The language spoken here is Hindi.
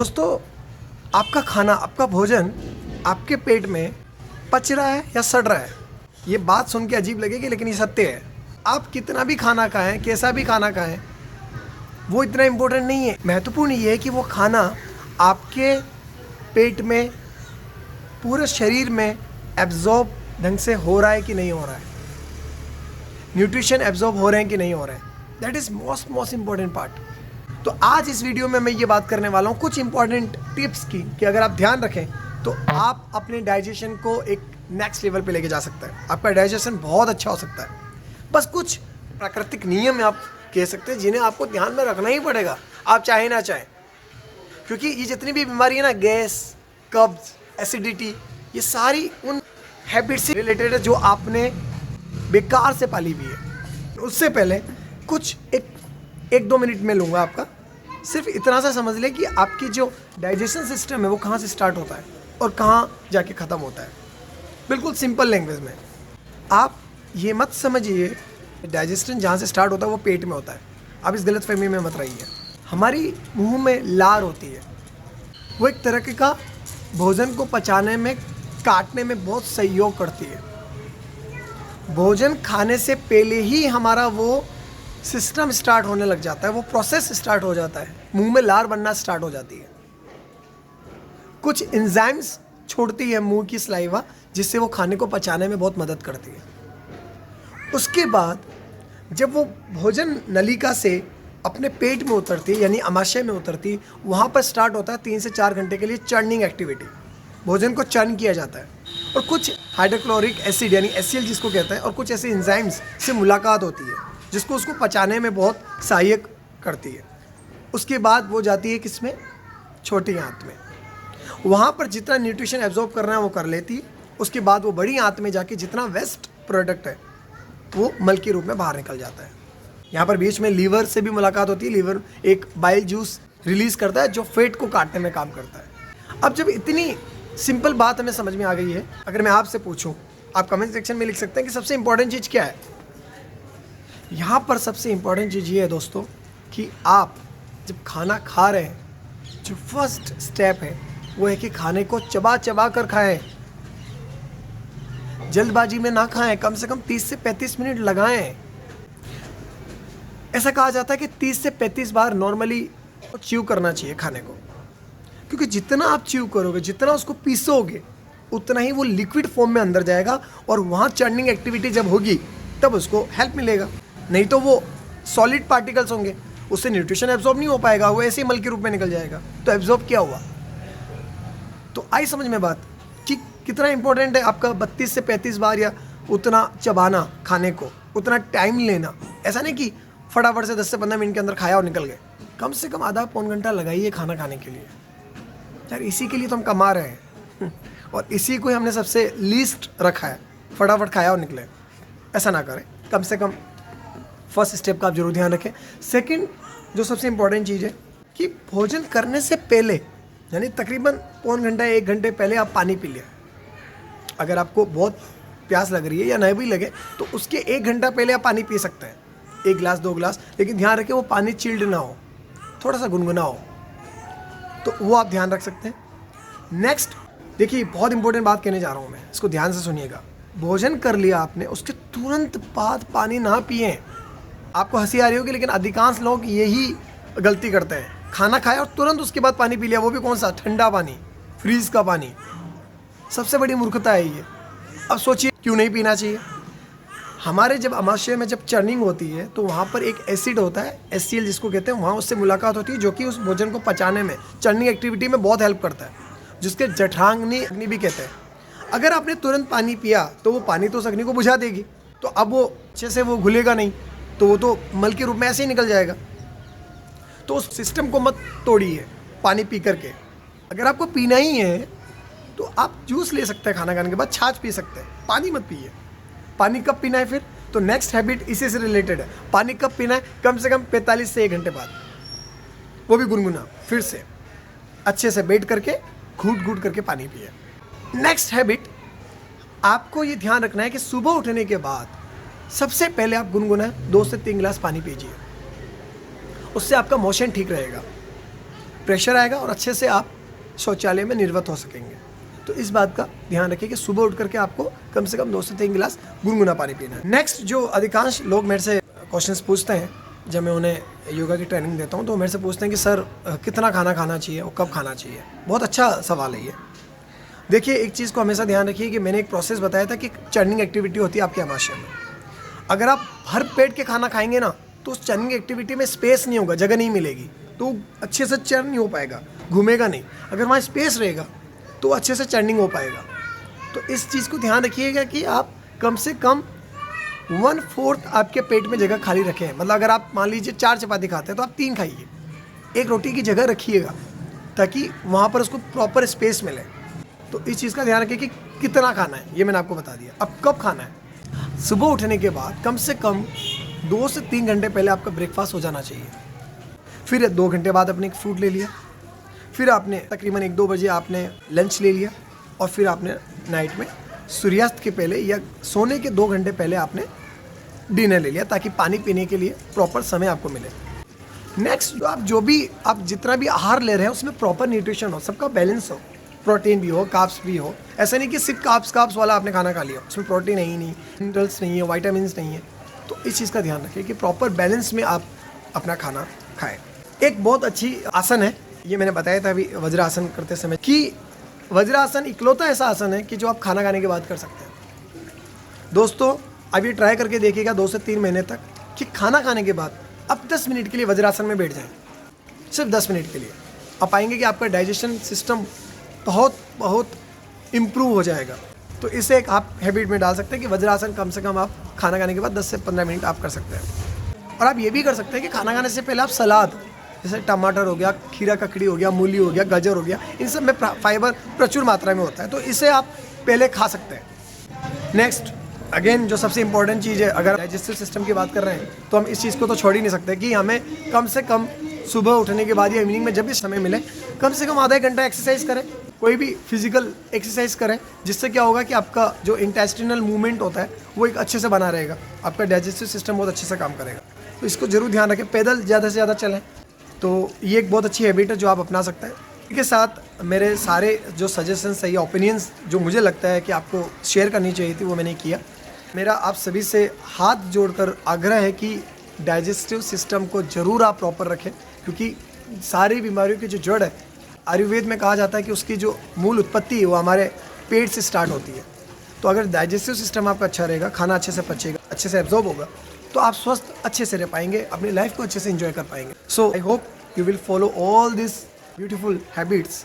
दोस्तों, आपका खाना, आपका भोजन आपके पेट में पच रहा है या सड़ रहा है। ये बात सुन के अजीब लगेगी, लेकिन ये सत्य है। आप कितना भी खाना खाएं, कैसा भी खाना खाएं, वो इतना इम्पोर्टेंट नहीं है। महत्वपूर्ण ये है कि वो खाना आपके पेट में, पूरे शरीर में एब्जॉर्ब ढंग से हो रहा है कि नहीं हो रहा है, न्यूट्रिशन एब्जॉर्ब हो रहे हैं कि नहीं हो रहे हैं। That is most important part. तो आज इस वीडियो में मैं ये बात करने वाला हूँ कुछ इंपॉर्टेंट टिप्स की, कि अगर आप ध्यान रखें तो आप अपने डाइजेशन को एक नेक्स्ट लेवल पे लेके जा सकते हैं। आपका डाइजेशन बहुत अच्छा हो सकता है। बस कुछ प्राकृतिक नियम आप कह सकते हैं जिन्हें आपको ध्यान में रखना ही पड़ेगा, आप चाहे ना चाहें। क्योंकि ये जितनी भी बीमारी है ना, गैस, कब्ज, एसिडिटी, ये सारी उन हैबिट से रिलेटेड है जो आपने बेकार से पाली हुई है। उससे पहले कुछ एक दो मिनट में लूँगा आपका। सिर्फ इतना सा समझ लें कि आपकी जो डाइजेशन सिस्टम है वो कहाँ से स्टार्ट होता है और कहाँ जाके ख़त्म होता है। बिल्कुल सिंपल लैंग्वेज में आप ये मत समझिए डाइजेशन जहाँ से स्टार्ट होता है वो पेट में होता है। आप इस गलतफहमी में मत रहिए। हमारी मुंह में लार होती है, वो एक तरह का भोजन को पचाने में, काटने में बहुत सहयोग करती है। भोजन खाने से पहले ही हमारा वो सिस्टम स्टार्ट होने लग जाता है, वो प्रोसेस स्टार्ट हो जाता है, मुंह में लार बनना स्टार्ट हो जाती है। कुछ एंजाइम्स छोड़ती है मुंह की सलाइवा, जिससे वो खाने को पचाने में बहुत मदद करती है। उसके बाद जब वो भोजन नलिका से अपने पेट में उतरती है, यानी अमाशय में उतरती है, वहाँ पर स्टार्ट होता है 3 से 4 घंटे के लिए चर्निंग एक्टिविटी। भोजन को चर्न किया जाता है और कुछ हाइड्रोक्लोरिक एसिड यानी HCl जिसको कहते हैं, और कुछ ऐसे एंजाइम्स से मुलाकात होती है जिसको उसको पचाने में बहुत सहायक करती है। उसके बाद वो जाती है किसमें? छोटी आंत में। वहाँ पर जितना न्यूट्रिशन एब्जॉर्ब करना है वो कर लेती है। उसके बाद वो बड़ी आंत में जाके जितना वेस्ट प्रोडक्ट है वो मल के रूप में बाहर निकल जाता है। यहाँ पर बीच में लीवर से भी मुलाकात होती है। लीवर एक बाइल जूस रिलीज़ करता है जो फैट को काटने में काम करता है। अब जब इतनी सिंपल बात हमें समझ में आ गई है, अगर मैं आपसे पूछूं, आप कमेंट सेक्शन में लिख सकते हैं कि सबसे इंपॉर्टेंट चीज़ क्या है। यहाँ पर सबसे इम्पॉर्टेंट चीज़ ये है दोस्तों कि आप जब खाना खा रहे हैं, जो फर्स्ट स्टेप है वो है कि खाने को चबा चबा कर खाएं। जल्दबाजी में ना खाएं, कम से कम 30 से 35 मिनट लगाएं। ऐसा कहा जाता है कि 30 से 35 बार नॉर्मली च्यू करना चाहिए खाने को, क्योंकि जितना आप च्यू करोगे, जितना उसको पीसोगे, उतना ही वो लिक्विड फॉर्म में अंदर जाएगा और वहाँ चर्निंग एक्टिविटी जब होगी तब उसको हेल्प मिलेगा। नहीं तो वो सॉलिड पार्टिकल्स होंगे, उससे न्यूट्रिशन एब्जॉर्ब नहीं हो पाएगा, वो ऐसे ही मल के रूप में निकल जाएगा। तो एब्जॉर्ब क्या हुआ? तो आई समझ में बात कि कितना इंपॉर्टेंट है आपका 32 से 35 बार या उतना चबाना खाने को, उतना टाइम लेना। ऐसा नहीं कि फटाफट से 10 से 15 मिनट के अंदर खाया और निकल गए। कम से कम आधा पौन घंटा लगाइए खाना खाने के लिए। यार इसी के लिए तो हम कमा रहे हैं और इसी को हमने सबसे लीस्ट रखा है, फटाफट खाया और निकले। ऐसा ना करें। कम से कम फर्स्ट स्टेप का आप जरूर ध्यान रखें। सेकंड जो सबसे इम्पॉर्टेंट चीज़ है कि भोजन करने से पहले, यानी तकरीबन पौन घंटा 1 घंटे पहले आप पानी पी लें। अगर आपको बहुत प्यास लग रही है या नहीं भी लगे तो उसके 1 घंटा पहले आप पानी पी सकते हैं, 1 गिलास 2 गिलास। लेकिन ध्यान रखें वो पानी चिल्ड ना हो, थोड़ा सा गुनगुना हो, तो वो आप ध्यान रख सकते हैं। नेक्स्ट देखिए, बहुत इंपॉर्टेंट बात कहने जा रहा हूँ मैं, इसको ध्यान से सुनिएगा। भोजन कर लिया आपने, उसके तुरंत बाद पानी ना पिएं। आपको हंसी आ रही होगी, लेकिन अधिकांश लोग यही गलती करते हैं। खाना खाया और तुरंत उसके बाद पानी पी लिया, वो भी कौन सा? ठंडा पानी, फ्रीज का पानी। सबसे बड़ी मूर्खता है ये। अब सोचिए क्यों नहीं पीना चाहिए। हमारे जब अमाशय में जब चर्निंग होती है तो वहाँ पर एक एसिड होता है, HCl जिसको कहते हैं, वहाँ उससे मुलाकात होती है जो कि उस भोजन को पचाने में, चर्निंग एक्टिविटी में बहुत हेल्प करता है, जिसके जठराग्नि अग्नि भी कहते हैं। अगर आपने तुरंत पानी पिया तो वो पानी तो उस अग्नि को बुझा देगी, तो अब वो अच्छे से वो घुलेगा नहीं, तो वो तो मल के रूप में ऐसे ही निकल जाएगा। तो उस सिस्टम को मत तोड़िए पानी पी करके। अगर आपको पीना ही है तो आप जूस ले सकते हैं, खाना खाने के बाद छाछ पी सकते हैं, पानी मत पिए। पानी कब पीना है फिर? तो नेक्स्ट हैबिट इसी से रिलेटेड है। पानी कब पीना है? कम से कम 45 से 1 घंटे बाद, वो भी गुनगुना, फिर से अच्छे से बैठ करके घूट घूट करके पानी पिए। नेक्स्ट हैबिट, आपको ये ध्यान रखना है कि सुबह उठने के बाद सबसे पहले आप गुनगुना 2 से 3 गिलास पानी पीजिए। उससे आपका मोशन ठीक रहेगा। प्रेशर आएगा और अच्छे से आप शौचालय में निर्वत हो सकेंगे। तो इस बात का ध्यान रखिए कि सुबह उठ करके आपको कम से कम 2 से 3 गिलास गुनगुना पानी पीना है। नेक्स्ट, जो अधिकांश लोग मेरे से क्वेश्चंस पूछते हैं जब मैं उन्हें योगा की ट्रेनिंग देता हूँ, तो मेरे से पूछते हैं कि सर कितना खाना खाना चाहिए और कब खाना चाहिए। बहुत अच्छा सवाल है ये। देखिए, एक चीज़ को हमेशा ध्यान रखिए कि मैंने एक प्रोसेस बताया था कि चर्निंग एक्टिविटी होती है आपके आमाशय में। अगर आप भर पेट के खाना खाएंगे ना, तो उस चर्निंग एक्टिविटी में स्पेस नहीं होगा, जगह नहीं मिलेगी, तो अच्छे से चर्न नहीं हो पाएगा, घूमेगा नहीं। अगर वहाँ स्पेस रहेगा तो अच्छे से चर्निंग हो पाएगा। तो इस चीज़ को ध्यान रखिएगा कि आप कम से कम 1/4 आपके पेट में जगह खाली रखें। मतलब अगर आप मान लीजिए 4 चपाती खाते हैं तो आप 3 खाइए, 1 रोटी की जगह रखिएगा ताकि वहाँ पर उसको प्रॉपर स्पेस मिले। तो इस चीज़ का ध्यान रखिए कि कितना खाना है, ये मैंने आपको बता दिया। अब कब खाना है? सुबह उठने के बाद कम से कम 2 से 3 घंटे पहले आपका ब्रेकफास्ट हो जाना चाहिए। फिर 2 घंटे बाद आपने एक फ्रूट ले लिया, फिर आपने तकरीबन 1-2 बजे आपने लंच ले लिया, और फिर आपने नाइट में सूर्यास्त के पहले या सोने के 2 घंटे पहले आपने डिनर ले लिया, ताकि पानी पीने के लिए प्रॉपर समय आपको मिले। नेक्स्ट, आप जितना भी आहार ले रहे हैं उसमें प्रॉपर न्यूट्रिशन हो, सबका बैलेंस हो, प्रोटीन भी हो, कार्ब्स भी हो। ऐसा नहीं कि सिर्फ कार्ब्स वाला आपने खाना खा लिया, उसमें प्रोटीन है ही नहीं, मिनरल्स नहीं है, वाइटामिन्स नहीं है। तो इस चीज़ का ध्यान रखिए कि प्रॉपर बैलेंस में आप अपना खाना खाएं। एक बहुत अच्छी आसन है, ये मैंने बताया था अभी वज्रासन करते समय, कि वज्रासन इकलौता ऐसा आसन है कि जो आप खाना खाने के बाद कर सकते हैं। दोस्तों, अब ये ट्राई करके देखिएगा 2 से 3 महीने तक कि खाना खाने के बाद आप 10 मिनट के लिए वज्रासन में बैठ जाएं, सिर्फ 10 मिनट के लिए। आप पाएंगे कि आपका डाइजेशन सिस्टम बहुत इम्प्रूव हो जाएगा। तो इसे एक आप हैबिट में डाल सकते हैं कि वज्रासन कम से कम आप खाना खाने के बाद 10 से 15 मिनट आप कर सकते हैं। और आप ये भी कर सकते हैं कि खाना खाने से पहले आप सलाद, जैसे टमाटर हो गया, खीरा ककड़ी हो गया, मूली हो गया, गाजर हो गया, इन सब में फाइबर प्रचुर मात्रा में होता है, तो इसे आप पहले खा सकते हैं। नेक्स्ट, अगेन जो सबसे इंपॉर्टेंट चीज़ है, अगर डाइजेस्टिव सिस्टम की बात कर रहे हैं तो हम इस चीज़ को तो छोड़ ही नहीं सकते कि हमें कम से कम सुबह उठने के बाद या इवनिंग में जब भी समय मिले कम से कम आधा घंटा एक्सरसाइज करें, कोई भी फिजिकल एक्सरसाइज करें, जिससे क्या होगा कि आपका जो इंटेस्टिनल मूवमेंट होता है वो एक अच्छे से बना रहेगा, आपका डाइजेस्टिव सिस्टम बहुत अच्छे से काम करेगा। तो इसको जरूर ध्यान रखें। पैदल ज़्यादा से ज़्यादा चलें, तो ये एक बहुत अच्छी हैबिट है जो आप अपना सकते हैं। इसके साथ मेरे सारे जो सजेशंस है या ओपिनियंस जो मुझे लगता है कि आपको शेयर करनी चाहिए थी, वो मैंने किया। मेरा आप सभी से हाथ जोड़कर आग्रह है कि डाइजेस्टिव सिस्टम को ज़रूर आप प्रॉपर रखें, क्योंकि सारी बीमारियों की जो जड़ है, आयुर्वेद में कहा जाता है कि उसकी जो मूल उत्पत्ति है वो हमारे पेट से स्टार्ट होती है। तो अगर डाइजेस्टिव सिस्टम आपका अच्छा रहेगा, खाना अच्छे से पचेगा, अच्छे से एब्जॉर्ब होगा, तो आप स्वस्थ अच्छे से रह पाएंगे, अपनी लाइफ को अच्छे से एंजॉय कर पाएंगे। So I hope you will follow all this beautiful habits